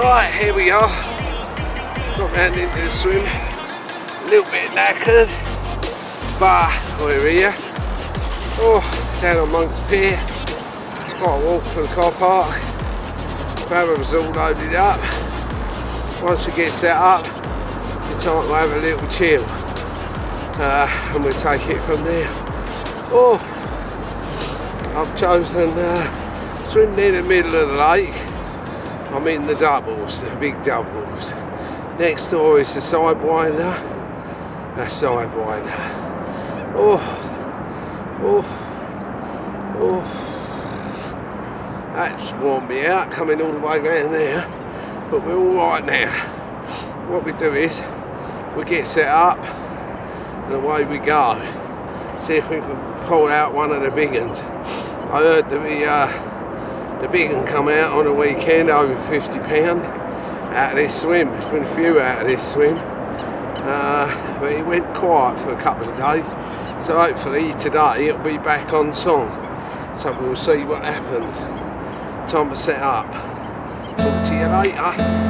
Right, here we are. Got round into the swim. A little bit knackered, but we're here. Oh, down on Monk's Pier. It's quite a walk for the car park. Barrel's all loaded up. Once we get set up, it's time to have a little chill. And we'll take it from there. Oh, I've chosen swim near the middle of the lake. I'm in the doubles, the big doubles. Next door is the sidewinder. A sidewinder. Oh, oh, oh. That's warmed me out, coming all the way around there. But we're all right now. What we do is, we get set up, and away we go. See if we can pull out one of the big ones. I heard the big one come out on a weekend, over £50 out of this swim. There's been a few out of this swim, but it went quiet for a couple of days. So hopefully today it'll be back on song. So we'll see what happens. Time to set up. Talk to you later.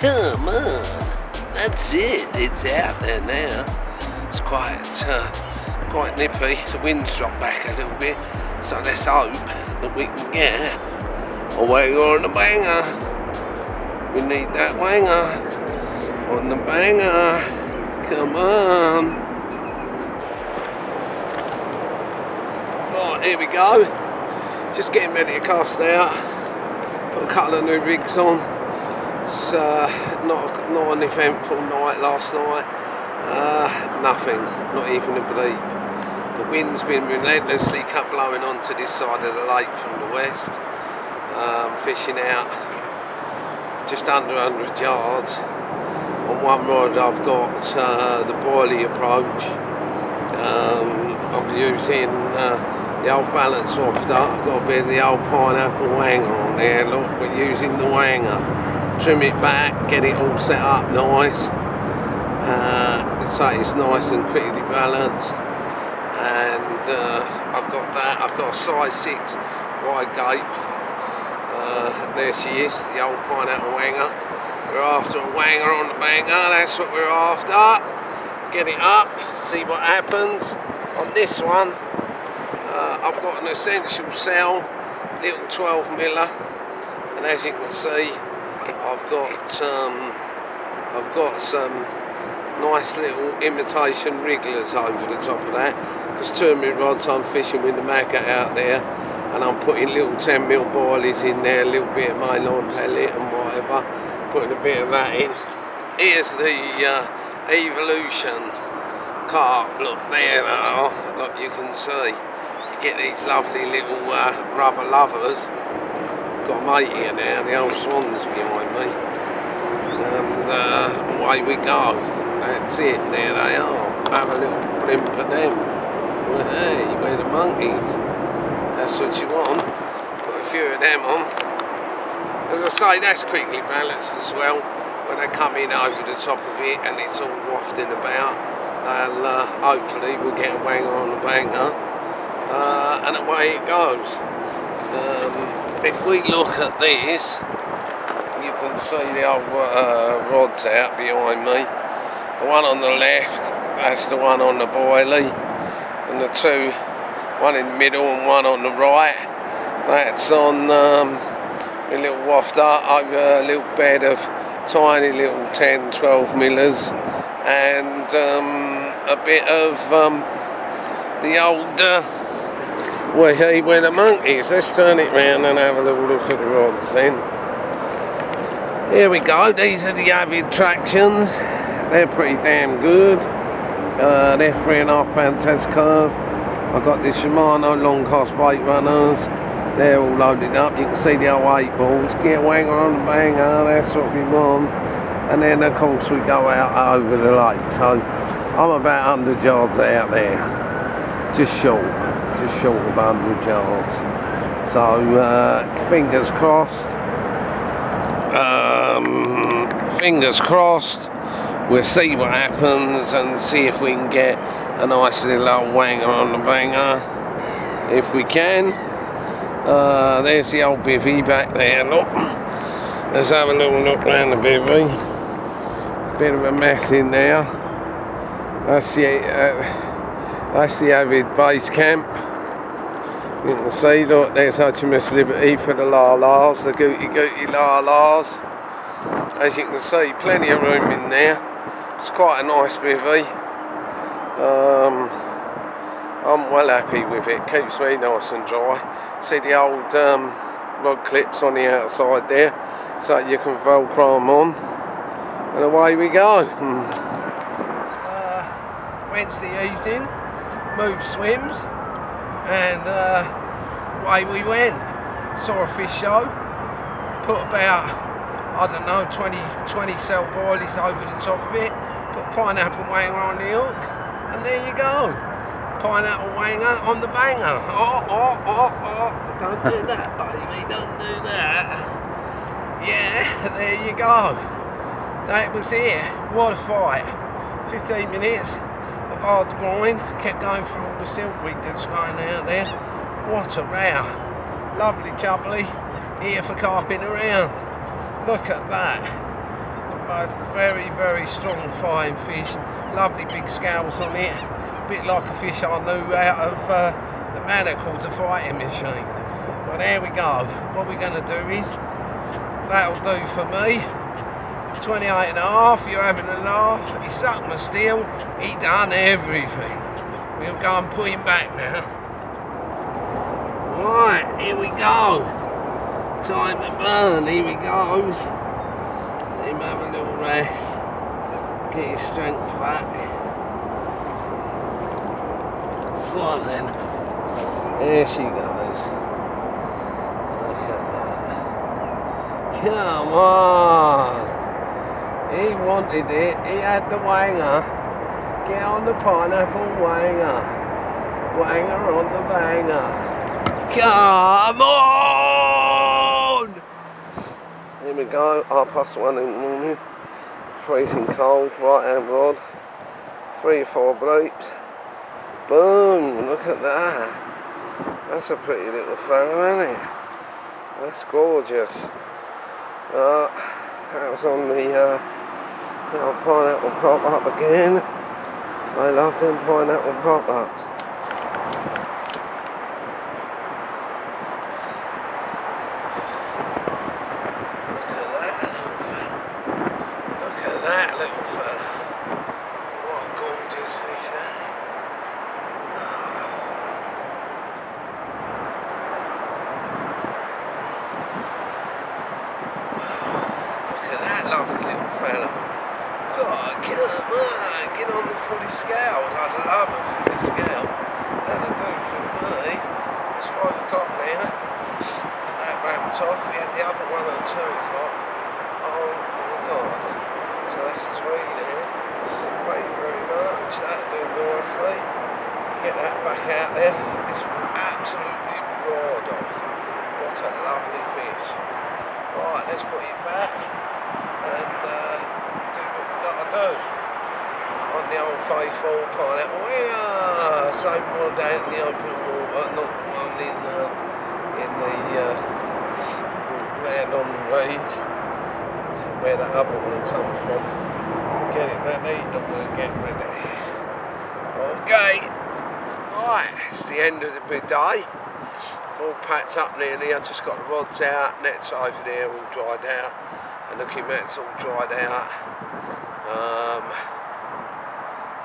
Come on. That's it. It's out there now. It's quite nippy. The wind's dropped back a little bit. So let's hope that we can get a wanger on the banger. We need that wanger on the banger. Come on. Right, here we go. Just getting ready to cast out. Put a couple of new rigs on. It's not an eventful night last night. Nothing, not even a bleep. The wind's been relentlessly blowing onto this side of the lake from the west. Fishing out just under 100 yards. On one rod I've got the boilie approach. I'm using the old balance wafter. I've got a bit of the old pineapple wanger on there. Look, we're using the wanger. Trim it back, get it all set up nice. So it's nice and quickly balanced. And I've got that. I've got a size 6 wide gape. There she is, the old pineapple wanger. We're after a wanger on the banger. That's what we're after. Get it up, see what happens. On this one, I've got an essential cell, little 12 miller, and as you can see, I've got some nice little imitation wrigglers over the top of that, because two of my rods I'm fishing with the maggot out there, and I'm putting little 10mm boilies in there, a little bit of mainline pellet and whatever, putting a bit of that in. Here's the Evolution carp. Look, there they are. Look, you can see. You get these lovely little rubber lovers. Got a mate here now, the old swans behind me. And away we go. That's it, there they are. Have a little blimp of them. Well, hey, we're the monkeys. That's what you want. Put a few of them on. As I say, that's quickly balanced as well. When they come in over the top of it and it's all wafting about, hopefully we'll get a wanger on the banger. And away it goes. If we look at this, you can see the old rods out behind me. The one on the left, that's the one on the boilie, and the two, one in the middle and one on the right, that's on a little wafter over a little bed of tiny little 10-12 millers, and a bit of the old where the monkeys. Let's turn it round and have a little look at the rods then. Here we go, these are the Avid Tractions. They're pretty damn good. They're 3.5 pound test curve. I've got the Shimano long cost bait runners. They're all loaded up. You can see the old 8 balls. Get a wanger on the banger, that's what we want. And then of course we go out over the lake. So I'm about 100 yards out there. Just short of 100 yards. So fingers crossed. Fingers crossed. We'll see what happens and see if we can get a nice little old wanger on the banger. If we can. There's the old bivvy back there, look. Let's have a little look around the bivvy. Bit of a mess in there. That's the Avid base camp. You can see, look, there's HMS Liberty for the la-las, the gooty la-las. As you can see, plenty of room in there. It's quite a nice bivvy. I'm well happy with it. Keeps me nice and dry. See the old rod clips on the outside there, so you can velcro them on, and away we go. Wednesday evening, move swims, and away we went. Saw a fish show. Put about, I don't know, 20 cell boilies over the top of it. Put pineapple wanger on the hook, and there you go. Pineapple wanger on the banger. Oh. Don't do that, baby. Don't do that. Yeah, there you go. That was it. What a fight. 15 minutes of hard grind. Kept going through all the silkweed that's growing out there. What a row. Lovely jubbly. Here for carping around. Look at that. a very, very strong fine fish. Lovely big scales on it. A bit like a fish I knew out of the manor called the fighting machine. But there we go. What we're going to do is, that'll do for me. 28.5, you're having a laugh. He sucked my steel. He done everything. We'll go and put him back now. Right, here we go. Time to burn, here he goes. Let him have a little rest. Get his strength back. Go on then. There she goes. Look at that. Come on. He wanted it. He had the wanger. Get on the pineapple wanger. Wanger on the banger. Come on! Here we go, 1:30 in the morning. Freezing cold, right hand rod. 3 or 4 bleeps. Boom, look at that. That's a pretty little fella, isn't it? That's gorgeous. That was on the old pineapple pop-up again. I love them pineapple pop-ups. Lovely little fella. God, come on, get on the fully scaled. I love a fully scaled. That'll do for me. It's 5 o'clock now. And that ramped off. We had the other one at 2 o'clock. Oh my God. So that's 3 now. Thank you very much. That'll do nicely. Get that back out there. It's absolutely roared off. What a lovely fish. Right, let's put it back. And do what we've got to do on the old faithful pineapple. Same one down in the open water, not one in the land on the weed where that other one come from. We'll get it ready and we'll get ready. Okay, right, it's the end of the midday. All packed up nearly. I just got the rods out, nets over there all dried out. And looking at it's all dried out.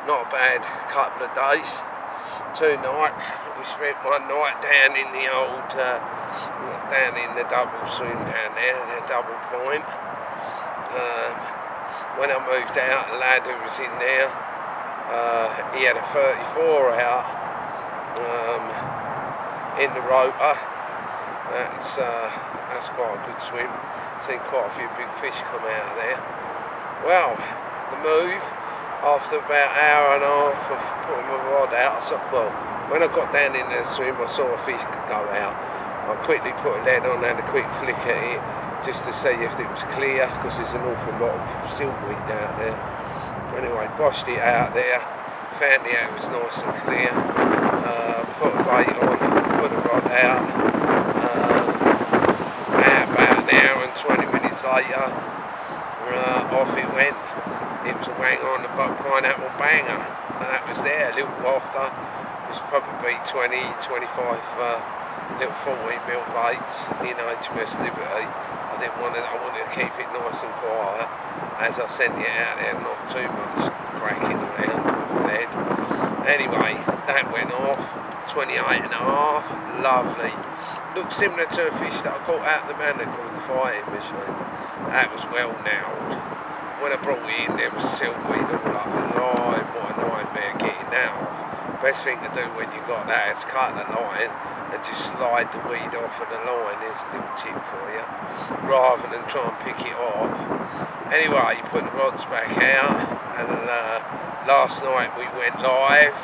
Not a bad couple of days. 2 nights. We spent one night down in the old, down in the double swing down there, the double point. When I moved out, the lad who was in there, he had a 34 out in the roper. That's quite a good swim. Seen quite a few big fish come out of there. Well, the move, after about an hour and a half of putting my rod out, when I got down in the swim, I saw a fish go out. I quickly put a lead on and had a quick flick at it, just to see if it was clear, because there's an awful lot of silkweed out there. Anyway, boshed it out there, found it was nice and clear, put a bait on, put a rod out. About an hour and 20 minutes later, off it went. It was a wanger on the pineapple banger, and that was there a little after. It was probably 20, 25 little 14mm baits in HMS Liberty. I wanted to keep it nice and quiet as I sent it out there, not too much cracking around with the lead. Anyway, that went off, 28.5, lovely. Looked similar to a fish that I caught out the manor called the fighting machine. That was well nailed. When I brought it in, there was silkweed all up the line. What a nightmare getting that off. Best thing to do when you got that is cut the line and just slide the weed off of the line. There's a little tip for you, rather than try and pick it off. Anyway, you put the rods back out, and last night we went live,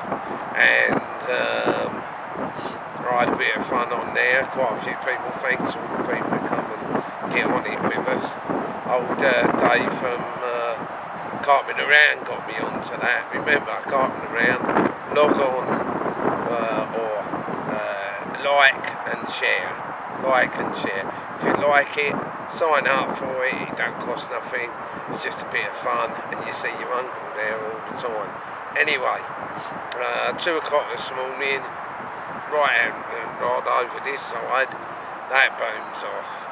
and I had a bit of fun on there. Quite a few people, thanks to all the people who come and get on it with us. Old Dave from Carping Around got me onto that. Remember, Carping Around, log on or like and share. Like and share. If you like it, sign up for it, it don't cost nothing, it's just a bit of fun, and you see your uncle there all the time. Anyway, 2 o'clock this morning, right over this side, that booms off,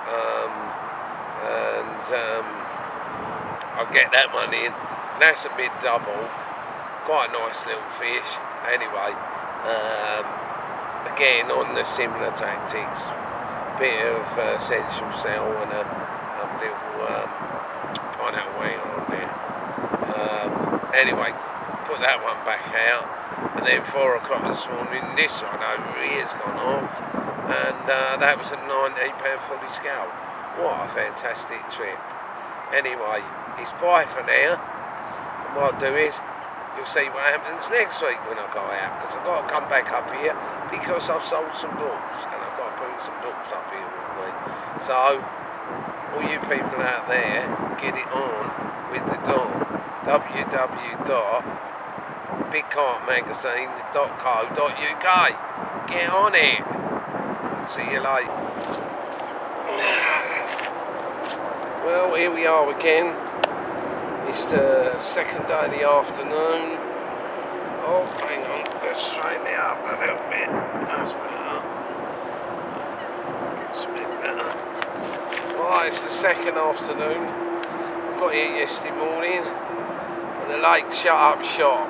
I'll get that one in, and that's a mid-double, quite a nice little fish. Anyway, again on the similar tactics, bit of essential cell and a little pineapple wing on there. Anyway, put that one back out, and then 4 o'clock this morning, this one over here has gone off, and that was a £19 fully scaled. What a fantastic trip. Anyway, it's bye for now, and what I'll do is, you'll see what happens next week when I go out, because I've got to come back up here because I've sold some books, and I've got to bring some books up here with me. So, all you people out there, get it on with the Don. www.bigcartmagazine.co.uk. Get on it. See you later. Well, here we are again. It's the second day of the afternoon. Oh, hang on, let's straighten it up a little bit. That's better. It's a bit better. Right, it's the second afternoon. I got here yesterday morning, and the lake shut up shop.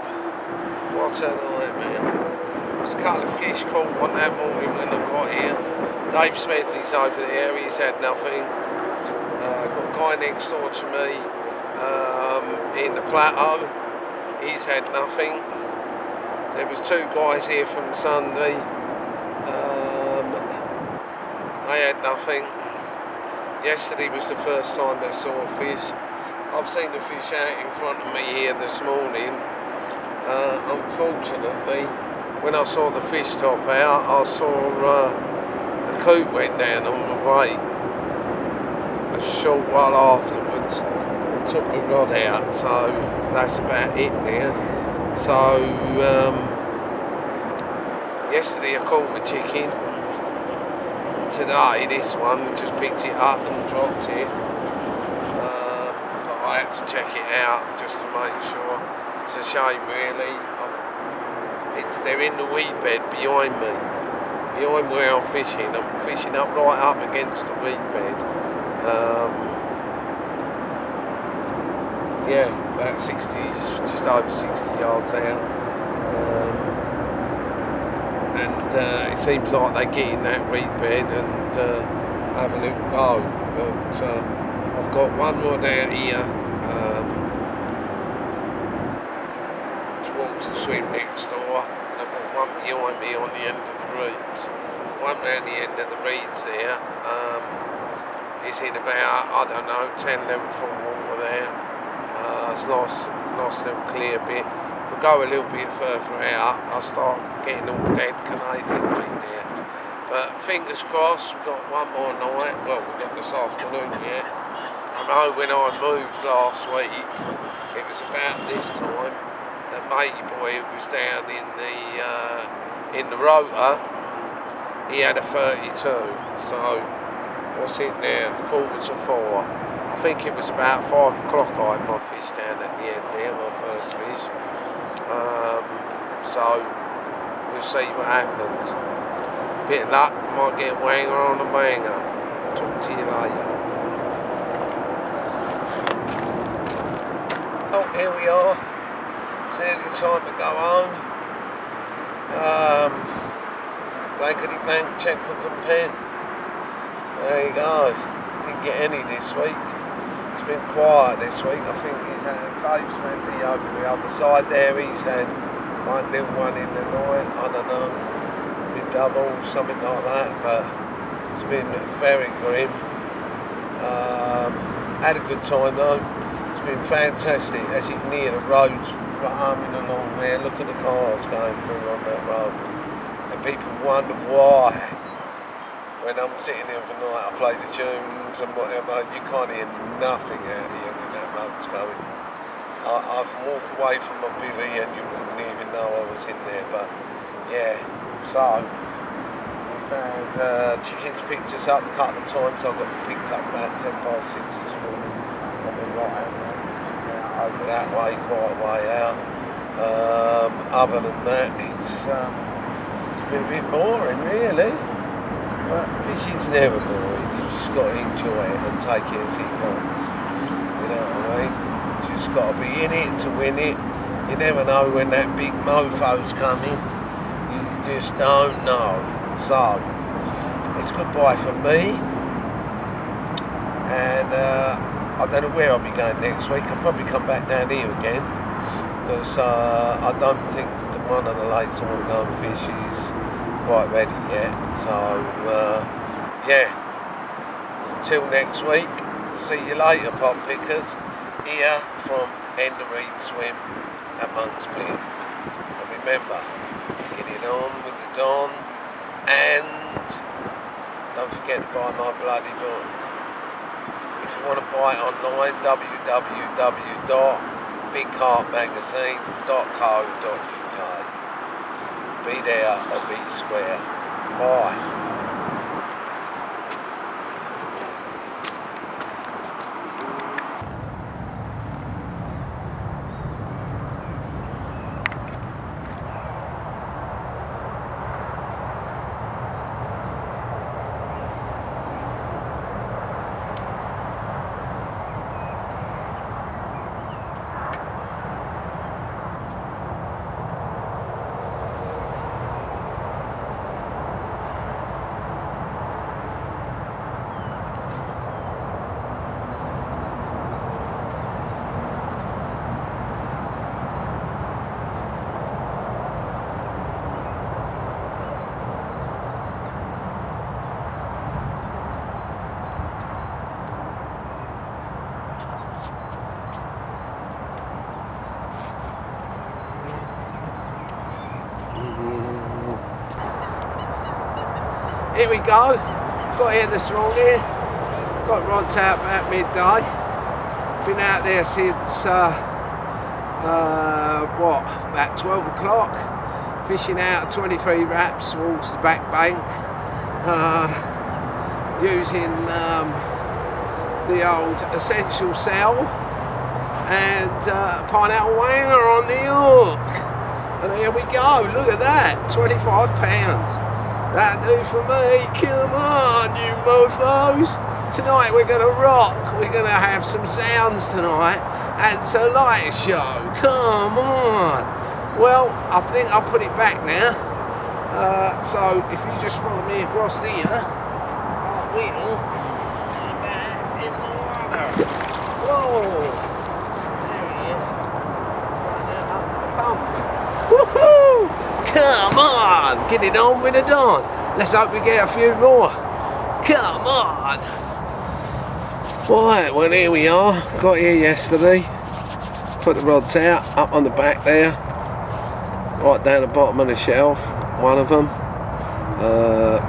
What a nightmare. There's a couple of fish caught on that morning when I got here. Dave Smedley's over there, he's had nothing. I've got a guy next door to me in the plateau, he's had nothing. There was 2 guys here from Sunday, they had nothing. Yesterday was the first time I saw a fish. I've seen the fish out in front of me here this morning. Unfortunately, when I saw the fish top out, I saw the coot went down on the way a short while afterwards and took my rod out, so that's about it now. So yesterday I caught a chicken, and today this one just picked it up and dropped it, but I had to check it out just to make sure. It's a shame really. They're in the weed bed behind me, behind where I'm fishing. I'm fishing up right up against the weed bed. Yeah, about 60, just over 60 yards out. And it seems like they get in that reed bed and have a little go. But I've got one more down here towards the swim next door. And I've got one behind me on the end of the reeds. One round the end of the reeds there. Is in about, I don't know, 10, 11 foot water there. It's nice little clear bit. If I go a little bit further out, I'll start getting all dead Canadian weed there. But fingers crossed, we've got one more night. Well, we've got this afternoon yet. I know when I moved last week, it was about this time that matey boy who was down in the rotor, he had a 32. So what's it now? 3:45. I think it was about 5 o'clock I had my fish down at the end there, my first fish. So we'll see what happens. Bit of luck, might get a wanger on a banger. Talk to you later. Oh, here we are. It's nearly time to go home. Blankety blank, checkbook and pen. There you go. Didn't get any this week. It's been quiet this week. I think he's had Dave's friendly over the other side there. He's had one little one in the night. I don't know, mid-double, something like that. But it's been very grim. Had a good time though. It's been fantastic. As you can hear, the roads humming along there. Look at the cars going through on that road. And people wonder why. When I'm sitting here for the night, I play the tunes and whatever, you can't hear nothing out here when that road's going. I can walk away from my bivvy and you wouldn't even know I was in there, but yeah, so we And chickens picked us up a couple of times. I got picked up about 6:10 this morning on the right hand road, which is out over that way, quite a way out. Other than that, it's been a bit boring really, but fishing's never boring. You just got to enjoy it and take it as it comes, you know what I mean? You just got to be in it to win it. You never know when that big mofo's coming, you just don't know. So it's goodbye from me, and I don't know where I'll be going next week. I'll probably come back down here again, because I don't think that one of the lakes I want to go and fish is quite ready yet. So yeah, until next week, see you later, pop pickers, here from End of Reed Swim at Monk's Pit. And remember, get it on with the Don, and don't forget to buy my bloody book. If you want to buy it online, www.bigcarpmagazine.co.uk. Be there or be square. Bye. Here we go, got here this morning, got rods out about midday, been out there since about 12 o'clock, fishing out 23 wraps towards the back bank, using the old essential cell and pineapple wanger on the hook. And here we go, look at that, 25 pounds. That'll do for me. Come on, you mofos. Tonight we're going to rock. We're going to have some sounds tonight. And it's a light show. Come on. Well, I think I'll put it back now. So if you just follow me across here, I will put that in the water. Whoa. There he is. It's right there under the pump. Woohoo! Come on, get it on with the Don. Let's hope we get a few more. Come on. Right, well here we are. Got here yesterday. Put the rods out, up on the back there. Right down the bottom of the shelf, one of them.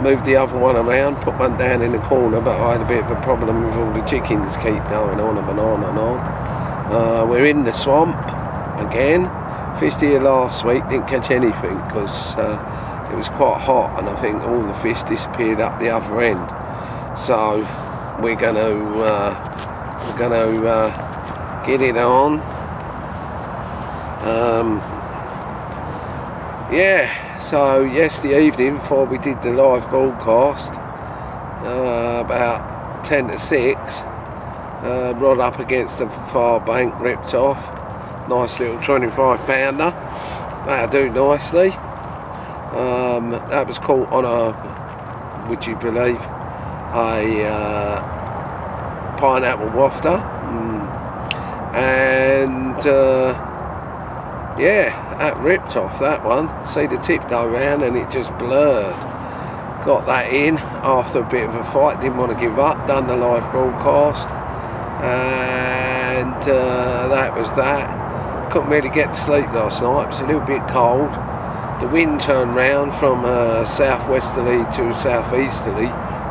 Moved the other one around, put one down in the corner, but I had a bit of a problem with all the chickens keep going on and on and on. We're in the swamp again. Fished here last week, didn't catch anything because it was quite hot, and I think all the fish disappeared up the other end. So we're going to get it on. Yeah. So yesterday evening, before we did the live broadcast, about 10 to 6, rod up against the far bank, ripped off. Nice little 25 pounder, that'll do nicely. That was caught on a, would you believe, a pineapple wafter, and yeah, that ripped off that one. See the tip go round and it just blurred. Got that in after a bit of a fight, didn't want to give up, done the live broadcast, and that was that. Couldn't really get to sleep last night, it was a little bit cold. The wind turned round from southwesterly to southeasterly,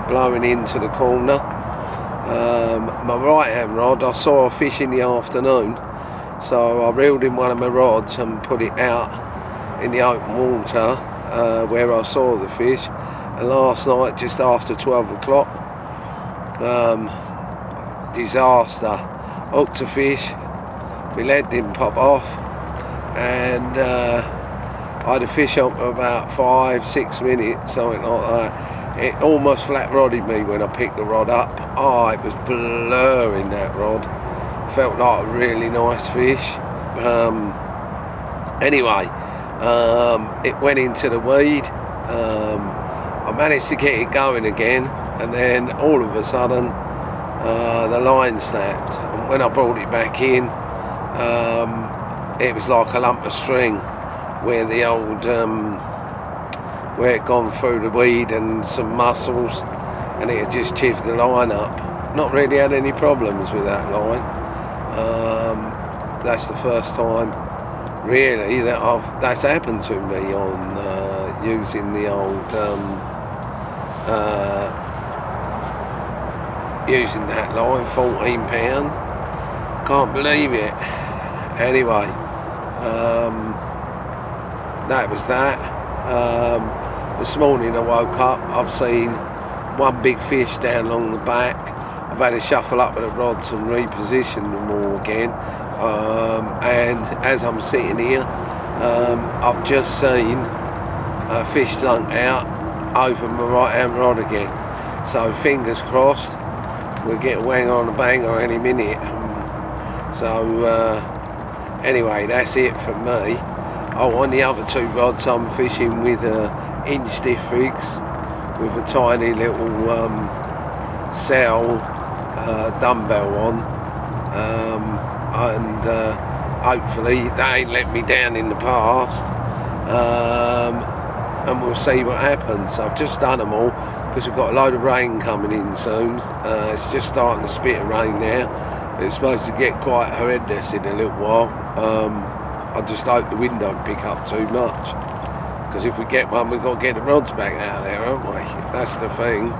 blowing into the corner. My right hand rod, I saw a fish in the afternoon, so I reeled in one of my rods and put it out in the open water where I saw the fish, And last night, just after 12 o'clock, disaster. Hooked a fish, my lead didn't pop off, and I had a fish on for about 5-6 minutes, something like that. It almost flat rodded me when I picked the rod up. Oh, it was blurring, that rod. Felt like a really nice fish. Anyway, it went into the weed. I managed to get it going again, and then all of a sudden the line snapped, and when I brought it back in, it was like a lump of string where the old where it gone through the weed and some mussels, and it had just chipped the line up. Not really had any problems with that line. That's the first time really that that's happened to me on using the old using that line. £14. Can't believe it. Anyway, that was that. This morning I woke up, I've seen one big fish down along the back. I've had to shuffle up with the rods and reposition them all again. And as I'm sitting here, I've just seen a fish slunk out over my right hand rod again. So fingers crossed, we'll get a wang on a banger any minute. So anyway, that's it from me. Oh, on the other two rods I'm fishing with inch stiff rigs with a tiny little cell dumbbell on, and hopefully they ain't let me down in the past, and we'll see what happens. I've just done them all because we've got a load of rain coming in soon. It's just starting to spit rain now. It's supposed to get quite horrendous in a little while. I just hope the wind don't pick up too much, because if we get one, we've got to get the rods back out there, haven't we? That's the thing.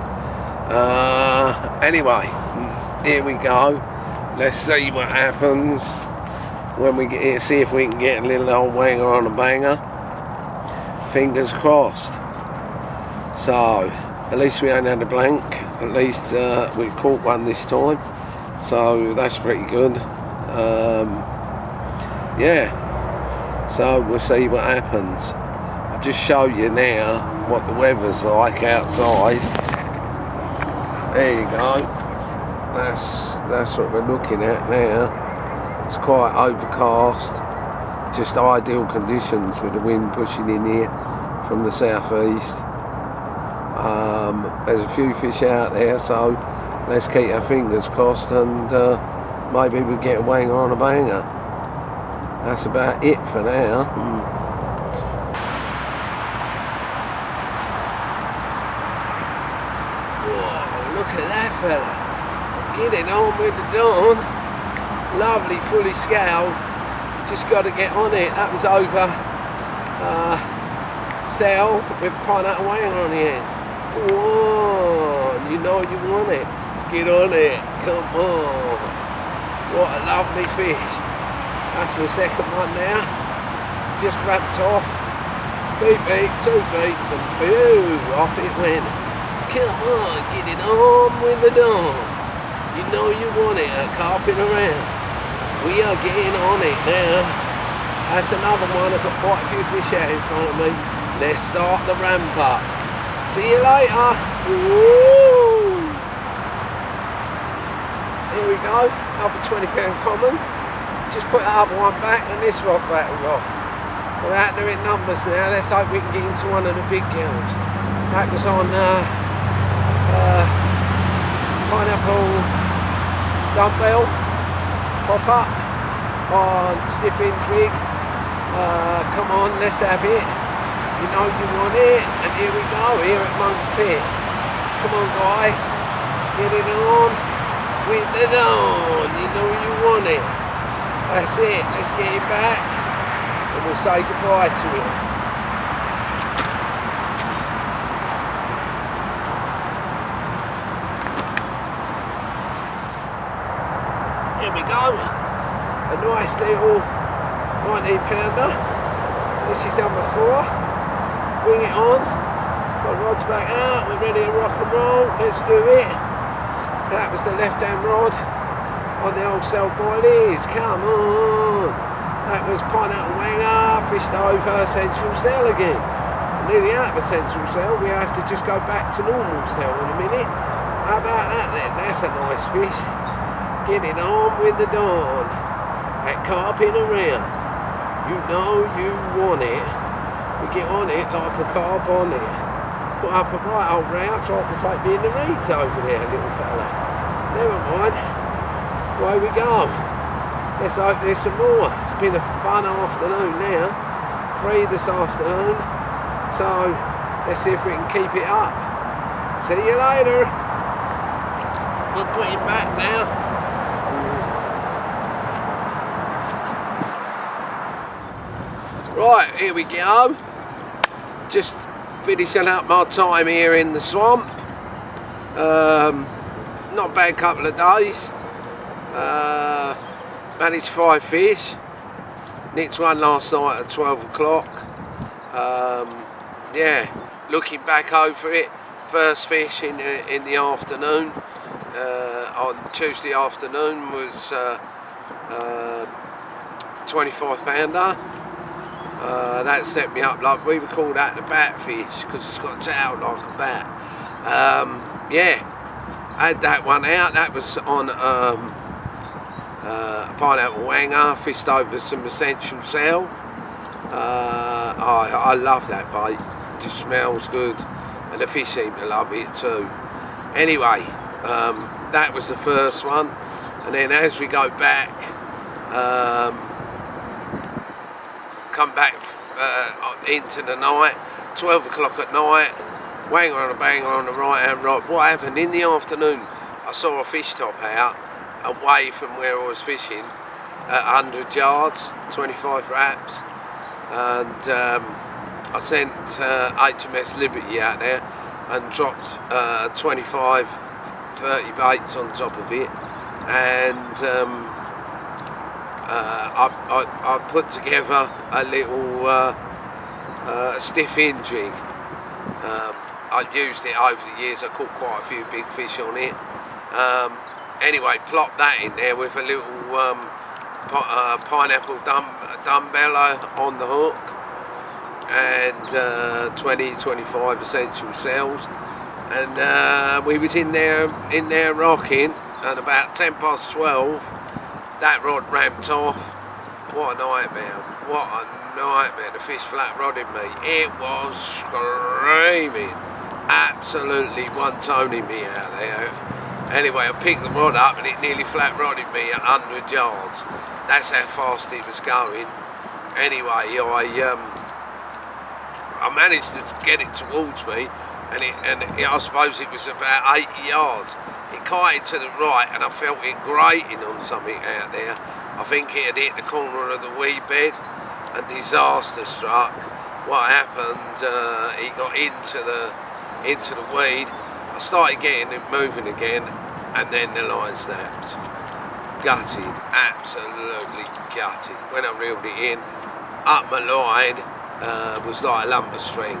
Anyway, here we go. Let's see what happens when we get here, see if we can get a little old wanger on a banger. Fingers crossed. So, at least we ain't had a blank. At least we caught one this time. So, that's pretty good. Yeah. So, we'll see what happens. I'll just show you now what the weather's like outside. There you go. That's what we're looking at now. It's quite overcast. Just ideal conditions with the wind pushing in here from the southeast. There's a few fish out there, so let's keep our fingers crossed, and maybe we'll get a wanger on a banger. That's about it for now. Whoa, look at that fella. Getting on with the dawn. Lovely, fully scaled. Just got to get on it. That was over cell with pineapple wanger on the end. Go on, you know you want it. Get on it. Come on. What a lovely fish. That's my second one now. Just wrapped off. Beep beep, 2 beeps, and boo, off it went. Come on, get it on with the dawn. You know you want it, carping around. We are getting on it now. That's another one. I've got quite a few fish out in front of me. Let's start the ramp up. See you later. Woo! Here we go. Another £20 common. Just put the other one back and this rock battle off. We're out there in numbers now. Let's hope we can get into one of the big girls. That was on pineapple dumbbell pop up on stiff inch rig. Come on, let's have it. You know you want it, and here we go, here at Monk's Pit. Come on guys, get it on with the dawn. You know you want it. That's it, let's get it back and we'll say goodbye to it. Here we go, a nice little 19 pounder. This is number 4. Bring it on, Got rods back out, we're ready to rock and roll, let's do it. So that was the left hand rod on the old cell boilies, come on. That was pineapple wanger, fished over central cell again. Nearly out of central cell, we have to just go back to normal cell in a minute. How about that then? That's a nice fish. Getting on with the dawn. That carping around. You know you want it. We get on it like a carp on it. Put up a right old row, tried to take me in the reeds over there, little fella. Never mind. Away we go. Let's hope there's some more. It's been a fun afternoon now. Free this afternoon. So let's see if we can keep it up. See you later. We'll put him back now. Right, here we go. Just finishing up my time here in the swamp. Not a bad couple of days. Managed 5 fish. Nicked one last night at 12 o'clock. Yeah, looking back over it, first fish in the afternoon, on Tuesday afternoon was 25 pounder. That set me up, like we would call that the bat fish, because it's got a tail like a bat. Yeah, had that one out. That was on a pineapple wanger, fished over some essential cell. I love that bait, it just smells good, and the fish seem to love it too. Anyway, that was the first one, and then as we go back, come back into the night, 12 o'clock at night, wanger on a banger on the right hand rod. What happened in the afternoon, I saw a fish top out away from where I was fishing at 100 yards, 25 wraps, and I sent HMS Liberty out there and dropped 25, 30 baits on top of it, and I put together a little stiff in jig. I used it over the years, I caught quite a few big fish on it. Anyway, plop that in there with a little pineapple dumbbell on the hook, and 20-25 essential cells, and we was in there rocking, and about 10 past 12 that rod ramped off. What a nightmare, what a nightmare. The fish flat rodded me, it was screaming, absolutely one-toning me out there. Anyway, I picked the rod up and it nearly flat rodded me at 100 yards. That's how fast it was going. Anyway, I managed to get it towards me, and I suppose it was about 80 yards. It kited to the right, and I felt it grating on something out there. I think it had hit the corner of the weed bed, and disaster struck. What happened? He got into the weed. I started getting it moving again, and then the line snapped. Gutted, absolutely gutted. When I reeled it in, up my line was like a lump of string.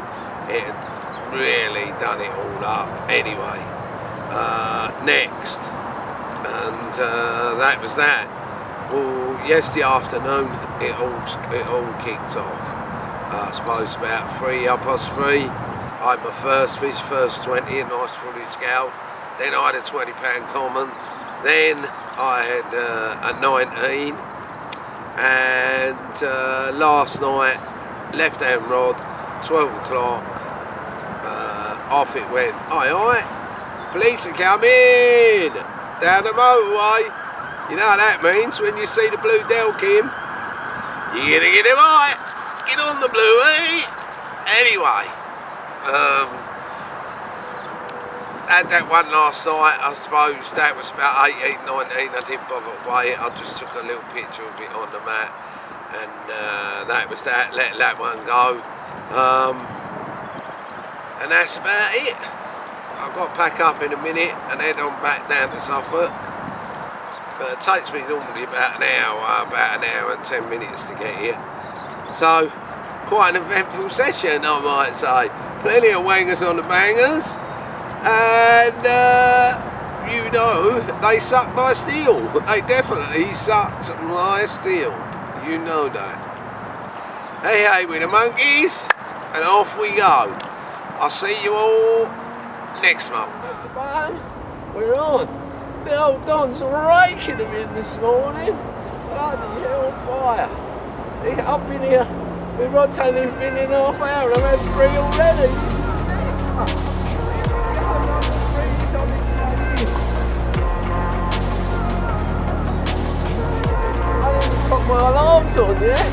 It had really done it all up. Anyway, next, and that was that. Well, yesterday afternoon it all kicked off. I suppose about 3:30. I had my first fish, first 20, a nice fully scaled. Then I had a 20 pound common. Then I had a 19. And last night, left hand rod, 12 o'clock, off it went. Aye, police are coming down the motorway. You know what that means when you see the blue Delkim. You're gonna get it right. Get on the blue, eh? Anyway. Had that one last night, I suppose that was about 18, 19, I didn't bother to weigh it, I just took a little picture of it on the mat, and that was that, let that one go, and that's about it. I've got to pack up in a minute and head on back down to Suffolk. It takes me normally about an hour and 10 minutes to get here, so quite an eventful session, I might say. Plenty of wangers on the bangers, and you know, they sucked my steel. They definitely sucked my steel. You know that. Hey, we're the monkeys, and off we go. I'll see you all next month. That's the button. We're on. The old Don's raking them in this morning. Bloody hellfire. I've been here, with Rod's only been in half an hour, I've had 3 already. This is the next one. I didn't put my alarms on yet.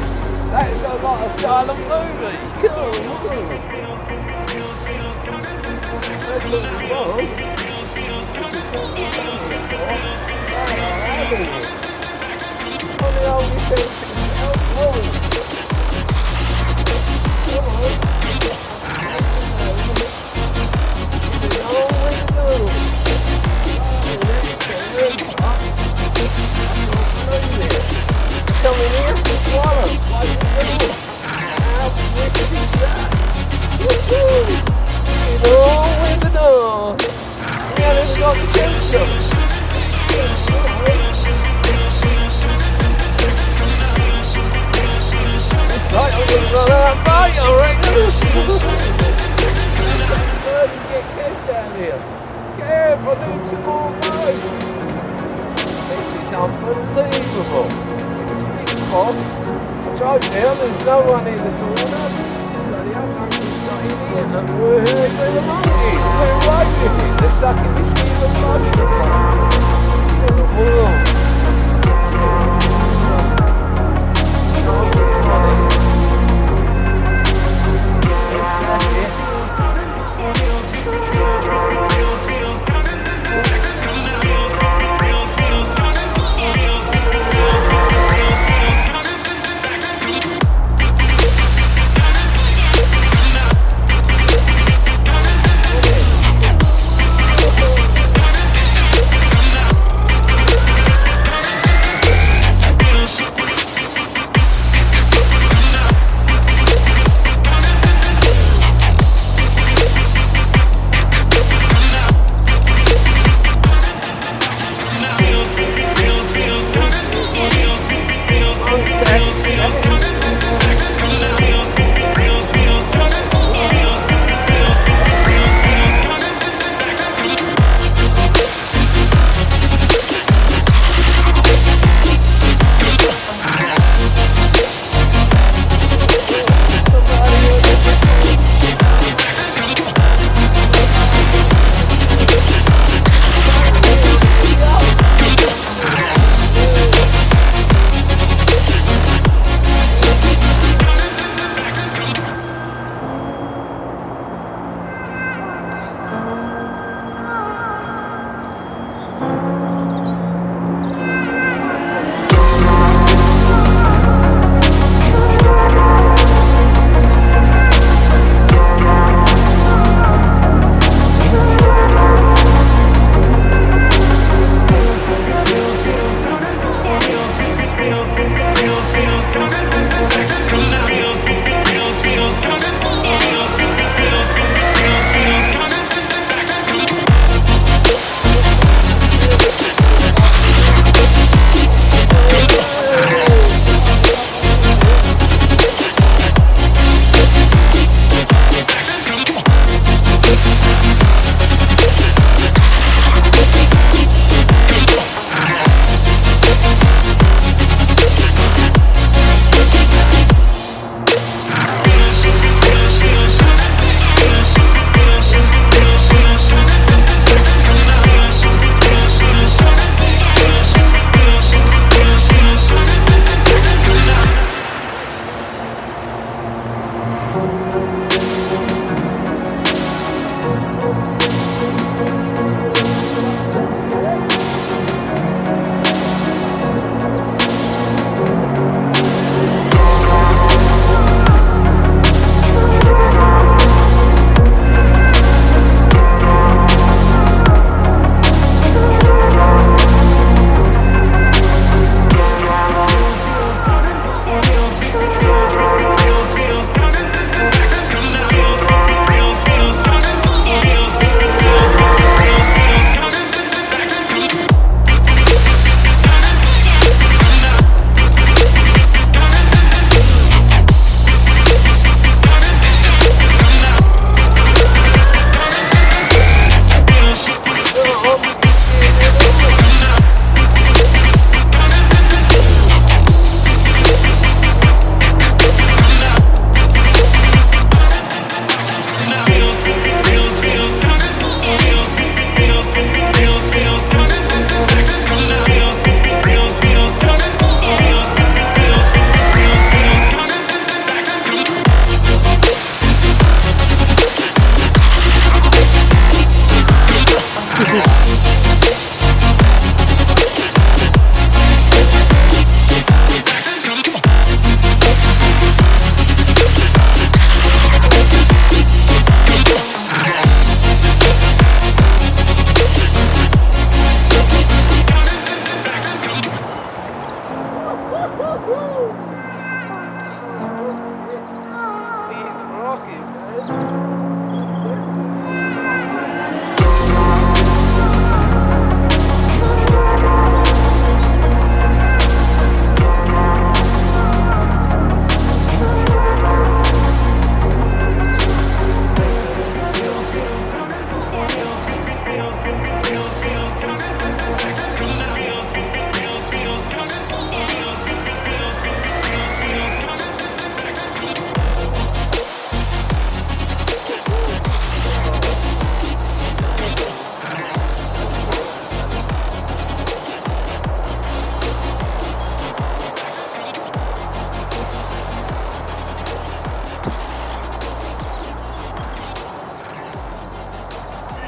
That is like a silent movie. Come on. That's what we want. On the old defensive wall. Come on. Come in here, swallow. How wicked is that? Woohoo! It's all in the door. We haven't got the temperature. Right, I'm going to run out of bite, I reckon. Get Kev down here. Kev, I need some more bite. This is unbelievable. It's a big pop. I drove down, there's no one in the corner. So the other monkeys got in here, and we're here with the monkeys. We're waiting. They're sucking this steel and monkeys apart. Whoa.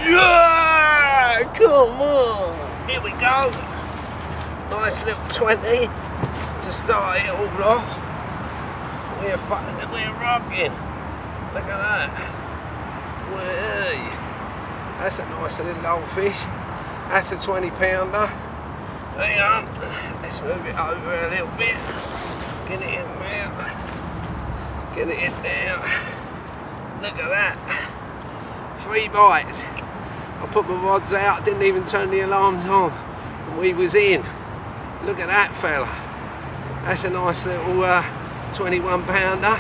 Yeah! Come on! Here we go! Nice little 20 to start it all off. We're rocking. Look at that. Hey. That's a nice little old fish. That's a 20-pounder. Hang on. Let's move it over a little bit. Get it in there. Get it in there. Look at that. 3 bites. I put my rods out, didn't even turn the alarms on, and we was in. Look at that fella. That's a nice little 21-pounder.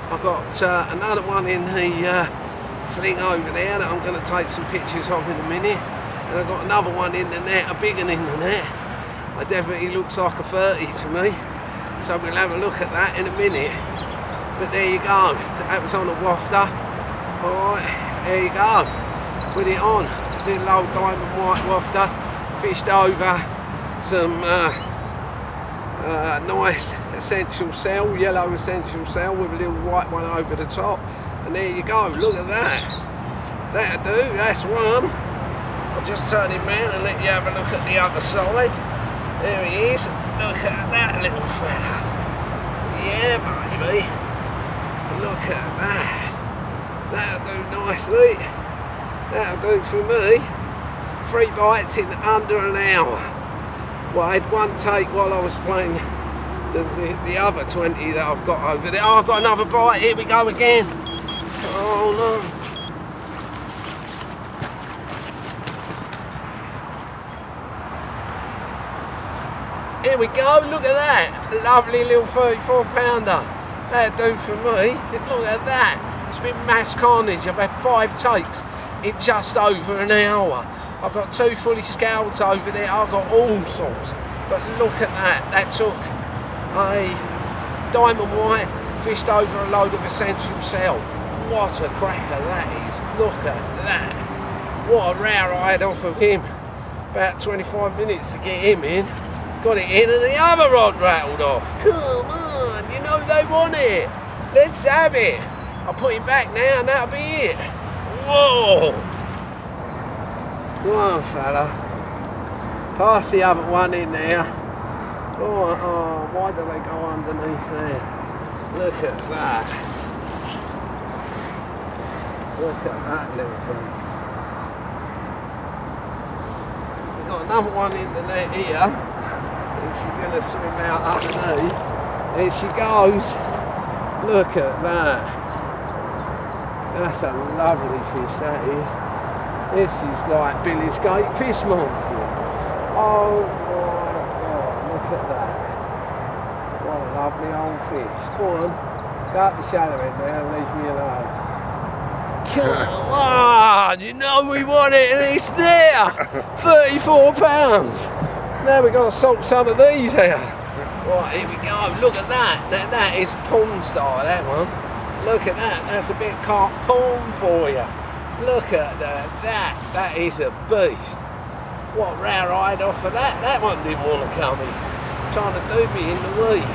I've got another one in the sling over there that I'm going to take some pictures of in a minute. And I've got another one in the net, a big one in the net. It definitely looks like a 30 to me. So we'll have a look at that in a minute. But there you go. That was on a wafter. Alright, there you go. Put it on. Little old diamond white wafter. Fished over some nice essential cell, yellow essential cell with a little white one over the top. And there you go. Look at that. That'll do. That's one. I'll just turn him round and let you have a look at the other side. There he is. Look at that little fella. Yeah, baby. Look at that. That'll do nicely. That'll do for me. 3 bites in under an hour. Well, I had one take while I was playing the other 20 that I've got over there. Oh, I've got another bite. Here we go again. Oh, no. Here we go, look at that. Lovely little 34-pounder. That'll do for me. Look at that. It's been mass carnage. I've had 5 takes in just over an hour. I've got 2 fully scaled over there. I've got all sorts. But look at that. That took a diamond white, fished over a load of essential cell. What a cracker that is. Look at that. What a row I had off of him. About 25 minutes to get him in. Got it in and the other rod rattled off. Come on, you know they want it. Let's have it. I'll put him back now and that'll be it. Whoa. Come on, fella. Pass the other one in there. Oh, why do they go underneath there? Look at that. Look at that little beast. We've got another one in the net here. And she's going to swim out underneath. There she goes. Look at that. That's a lovely fish, that is. This is like Billy's Gate Fish Market. Oh my God, look at that. What a lovely old fish. Go on, go up the shallow end now and leave me alone. Come on, you know we want it and it's there. 34 pounds. Now we've got to salt some of these out. Right, here we go. Look at that. That is porn style, that one. Look at that. That's a bit carp porn for you. Look at that. That is a beast. What row I had off of that. That one didn't want to come in. Trying to do me in the weed.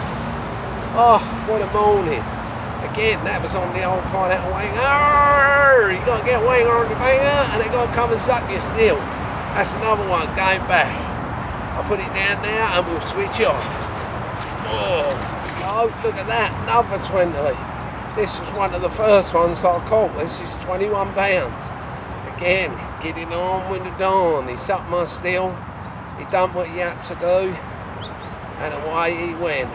Oh, what a morning. Again, that was on the old pineapple wanger. You got to get a wanger on the wanger and they got to come and suck you still. That's another one going back. I'll put it down now and we'll switch off. Oh, look at that, another 20. This was one of the first ones I caught. This is 21 pounds. Again, getting on with the dawn. He sucked my steel. He done what he had to do. And away he went.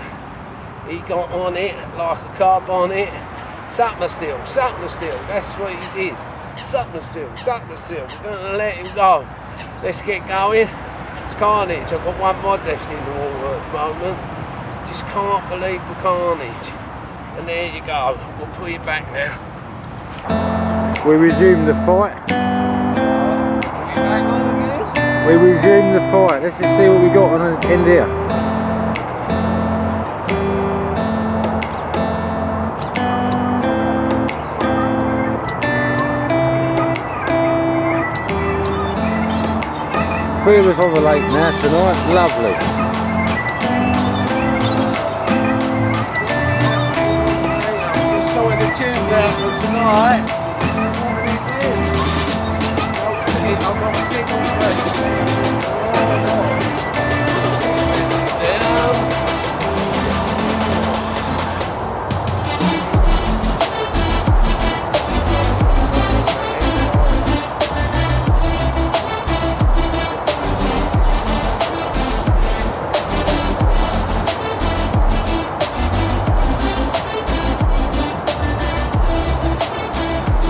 he got on it like a car bonnet. Suck my steel, that's what he did. Suck my steel, we're gonna let him go. Let's get going. It's Carnage, I've got one mod left in the water at the moment. Just can't believe the carnage. And there you go, we'll put it back now. We resume the fight. We resume the fight. Let's just see what we got on the end here. Three of us on the lake now tonight. Lovely. Just sorting the tunes out for tonight. I've got a signal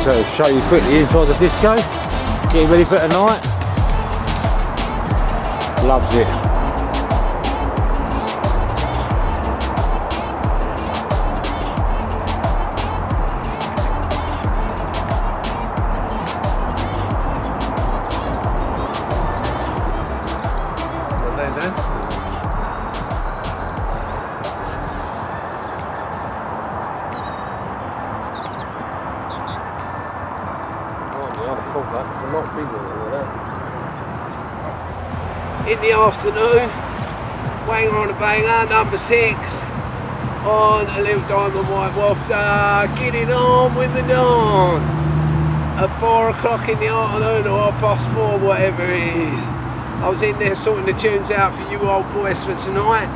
So show you quickly inside the disco. Getting ready for tonight. Loves it. That's a lot bigger than that. In the afternoon, Wanger on a banger, number 6 on a little diamond white wafter, getting on with the dawn at 4 o'clock in the afternoon or 4:30, whatever it is. I was in there sorting the tunes out for you old boys for tonight,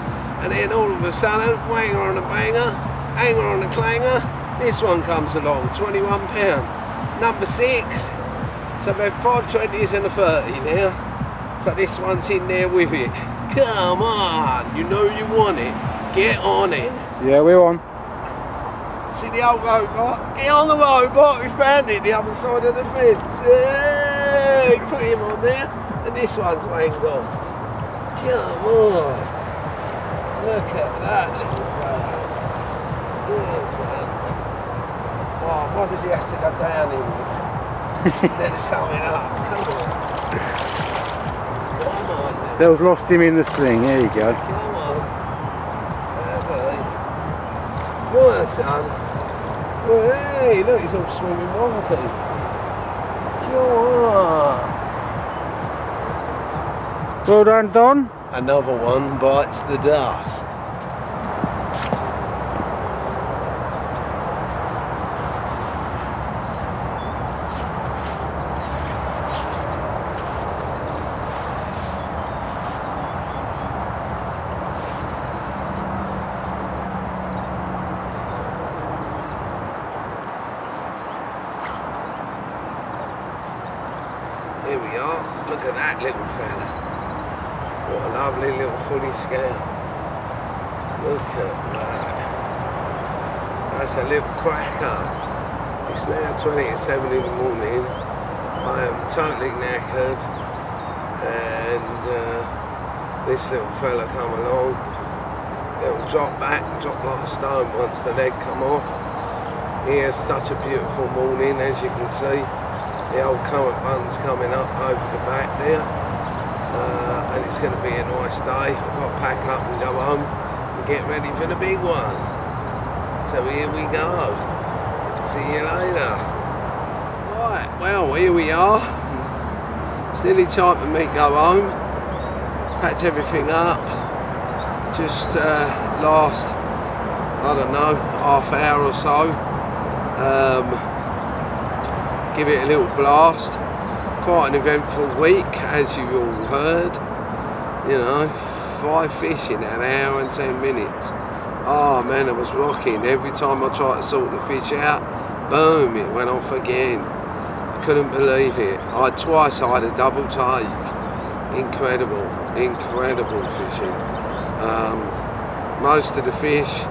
and then all of a sudden, Wanger on a banger, Hanger on a clanger, this one comes along, £21, number 6. So about 520s and a 30 now. So this one's in there with it. Come on, you know you want it. Get on it. Yeah, we're on. See the old robot? Get on the robot, we found it the other side of the fence. Hey, put him on there. And this one's wanged off. Come on. Look at that little fella. Yes, oh, why does he have to go down in it? Instead of coming up, come on. Come on then. They've lost him in the sling, there you go. Come on. Okay. Well, son. Well, hey, look, he's all swimming wonky. Come on. Well done, Don. Another one bites the dust. Here we are, look at that little fella. What a lovely little fully scale. Look at that. That's a little cracker. It's now 20 to 7 in the morning. I am totally knackered. And this little fella come along. It'll drop back, drop like a stone once the leg come off. He has such a beautiful morning, as you can see. The old current bun's coming up over the back there, and it's going to be a nice day. I've got to pack up and go home and get ready for the big one. So here we go. See you later. Right, well, here we are. It's nearly time for me to go home, patch everything up. Just last, I don't know, half hour or so. Give it a little blast. Quite an eventful week, as you all heard. You know, 5 fish in an hour and 10 minutes. Oh man, it was rocking. Every time I tried to sort the fish out, boom, it went off again. I couldn't believe it. Twice I had a double take. Incredible, incredible fishing. Most of the fish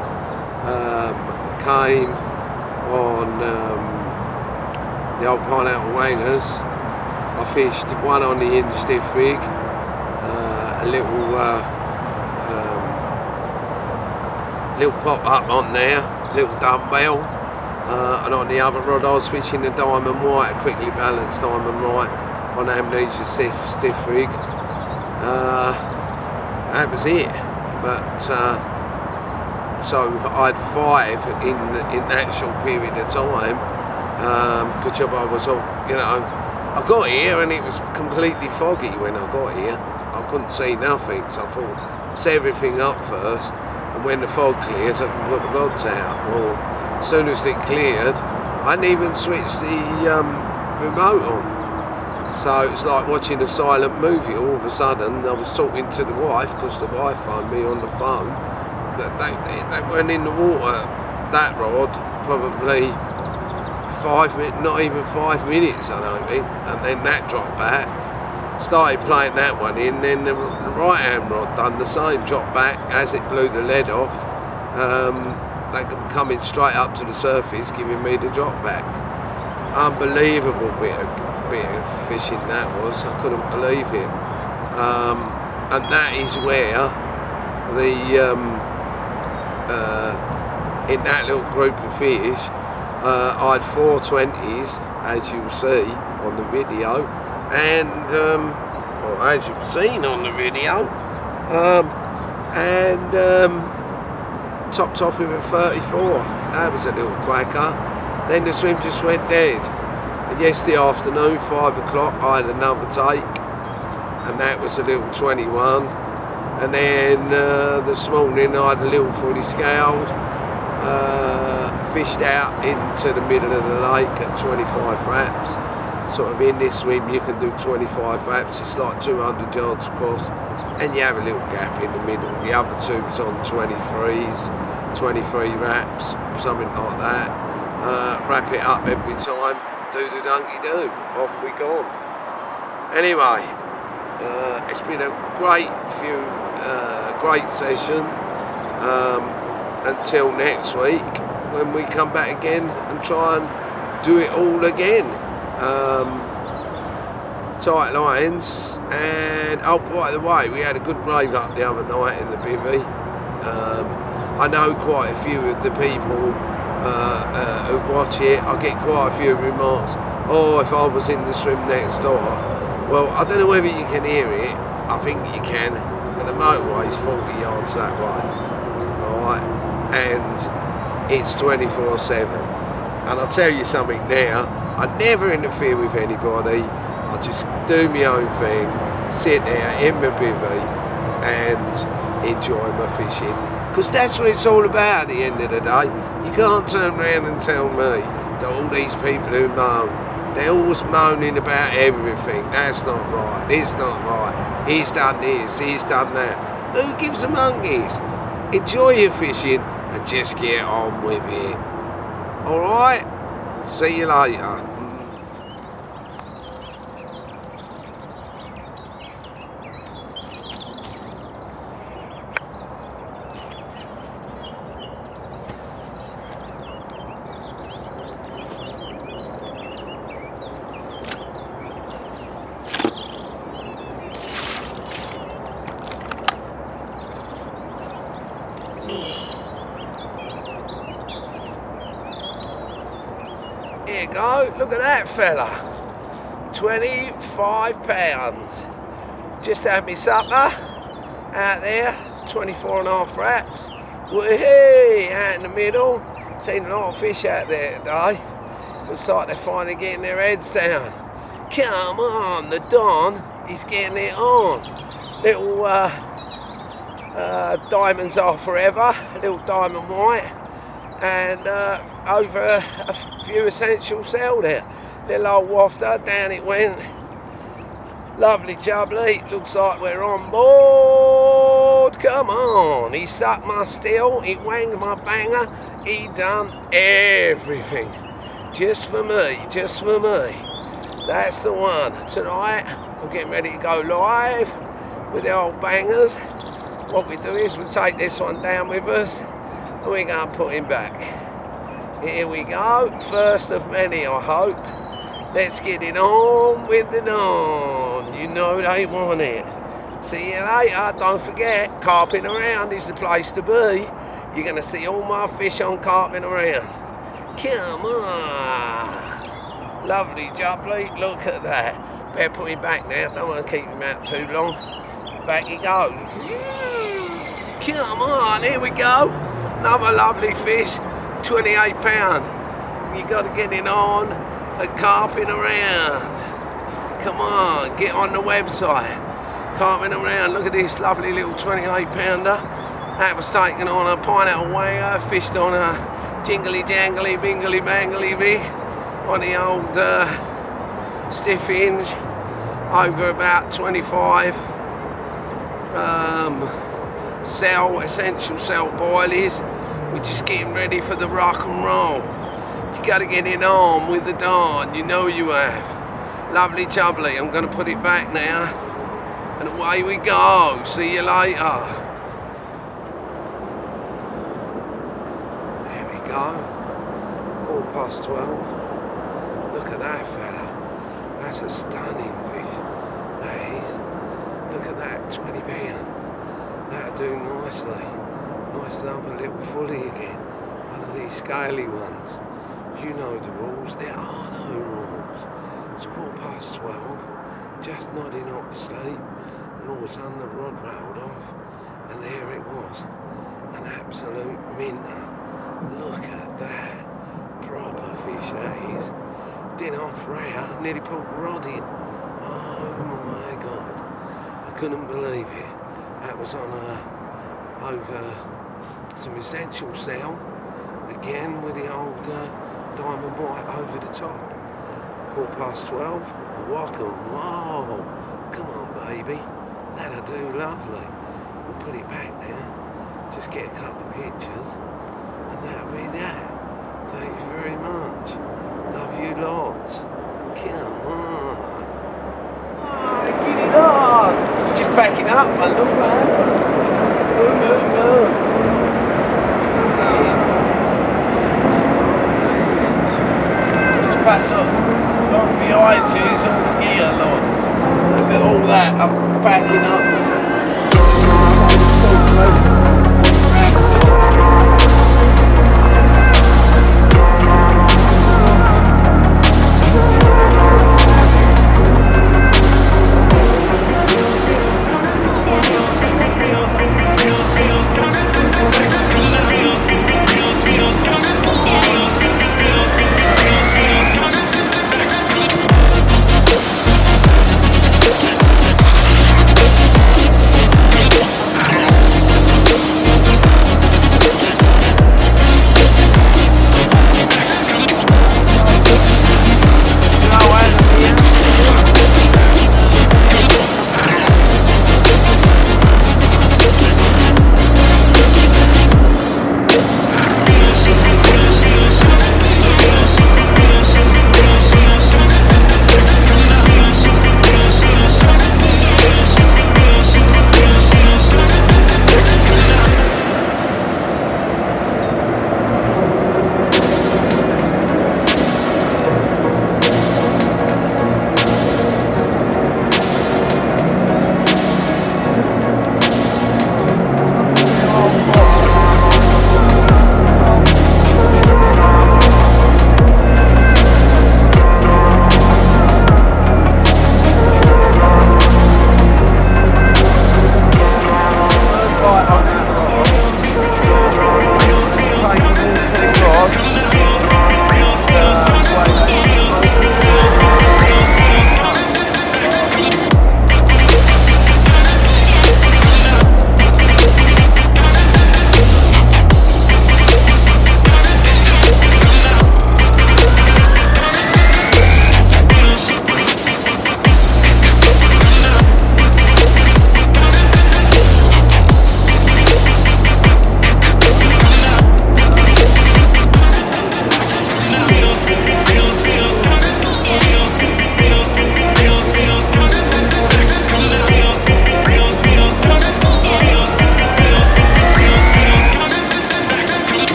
came on the old pineapple wangers. I fished one on the in stiff rig, a little pop up on there, little dumbbell, and on the other rod I was fishing the diamond white, a quickly balanced diamond white on amnesia stiff rig. That was it. But so I had 5 in that short period of time. Good job I was all, I got here and it was completely foggy when I got here. I couldn't see nothing, so I thought I'll set everything up first, and when the fog clears I can put the rods out. Well, as soon as it cleared, I hadn't even switched the remote on. So it was like watching a silent movie. All of a sudden I was talking to the wife, because the wife phoned me on the phone, that they went in the water, that rod, probably 5 minutes, not even 5 minutes I don't think, and then that dropped back. Started playing that one in, then the right hand rod done the same, dropped back as it blew the lead off. They were coming straight up to the surface, giving me the drop back. Unbelievable bit of fishing that was. I couldn't believe it. And that is where the in that little group of fish, I had 4 20s, as you'll see on the video, and or as you've seen on the video, and topped off with a 34. That was a little cracker. Then the swim just went dead. And yesterday afternoon, 5 o'clock, I had another take, and that was a little 21. And then this morning I had a little fully scaled, fished out into the middle of the lake at 25 wraps. Sort of in this swim you can do 25 wraps, it's like 200 yards across, and you have a little gap in the middle. The other two was on 23s, 23 wraps, something like that. Wrap it up every time, do the donkey do, off we gone. Anyway, it's been a great session until next week, when we come back again and try and do it all again. Tight lines, and oh, by the way, we had a good brave up the other night in the bivvy. I know quite a few of the people who watch it. I get quite a few remarks, oh, if I was in the swim next door. Well, I don't know whether you can hear it. I think you can, and the motorway's 40 yards that way, right, and it's 24/7. And I'll tell you something now, I never interfere with anybody. I just do my own thing, sit there in my bivvy and enjoy my fishing, because that's what it's all about at the end of the day. You can't turn around and tell me that all these people who moan, they're always moaning about everything. That's not right, it's not right, he's done this, he's done that. Who gives a monkeys? Enjoy your fishing and just get on with it. Alright? See you later. Here you go, look at that fella, 25 pounds. Just had me supper out there, 24.5 wraps. Whee, out in the middle. Seen a lot of fish out there today. Looks like they're finally getting their heads down. Come on, the Don is getting it on. Little diamonds are forever, a little diamond white, and over a few essential cell there. Little old wafter, down it went. Lovely jubbly, looks like we're on board. Come on, he sucked my steel, he wanged my banger, he done everything. Just for me, just for me. That's the one. Tonight, I'm getting ready to go live with the old bangers. What we do is we take this one down with us, and we're going to put him back. Here we go, first of many I hope. Let's get it on with the dawn. You know they want it. See you later. Don't forget, carping around is the place to be. You're going to see all my fish on carping around. Come on. Lovely jubbly. Look at that. Better put him back now. Don't want to keep him out too long. Back he goes. Come on. Here we go. Another lovely fish. 28 pound. You got to get it on and carping around. Come on. Get on the website. Carping around. Look at this lovely little 28 pounder. That was taken on a pineapple wanger, fished on a jingly jangly bingly bangly bee on the old stiff hinge over about 25 essential cell boilies. We're just getting ready for the rock and roll. You got to get it on with the dawn, you know you have. Lovely jubbly. I'm going to put it back now and away we go. See you later. Go. 12:15. Look at that fella. That's a stunning fish. That is. Look at that, 20 pound. That'll do nicely. Nice another little fully again. One of these scaly ones. You know the rules. There are no rules. It's 12:15. Just nodding off to sleep. And all of a sudden the rod rattled off. And there it was. An absolute minter. Look at that. Proper fish that is. Didn't off rare, nearly put rod in. Oh my God. I couldn't believe it. That was on over some essential cell. Again with the old diamond white over the top. 12:15. Walk and whoa. Come on baby. That'll do lovely. We'll put it back now. Just get a couple of pictures. And that'll be that. Thank you very much. Love you lots. Come on. Get it on. Just backing up, I look man. Just back up. Look behind you is all the gear, look. Look at all that. I'm backing up.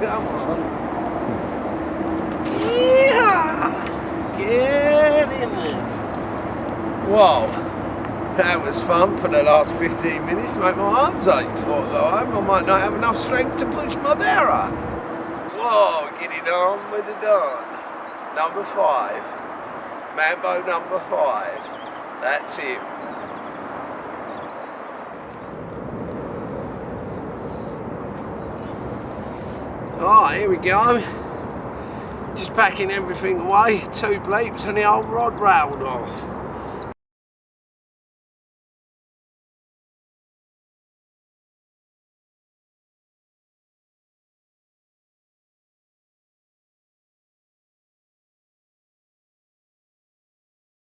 Come on. Yeah. Get in there. Whoa. That was fun for the last 15 minutes. Make my arms ache before I go home. I might not have enough strength to push my barrow. Whoa, get it on with the Don. Number 5. Mambo number 5. That's him. Alright, here we go. Just packing everything away. 2 bleeps and the old rod railed off.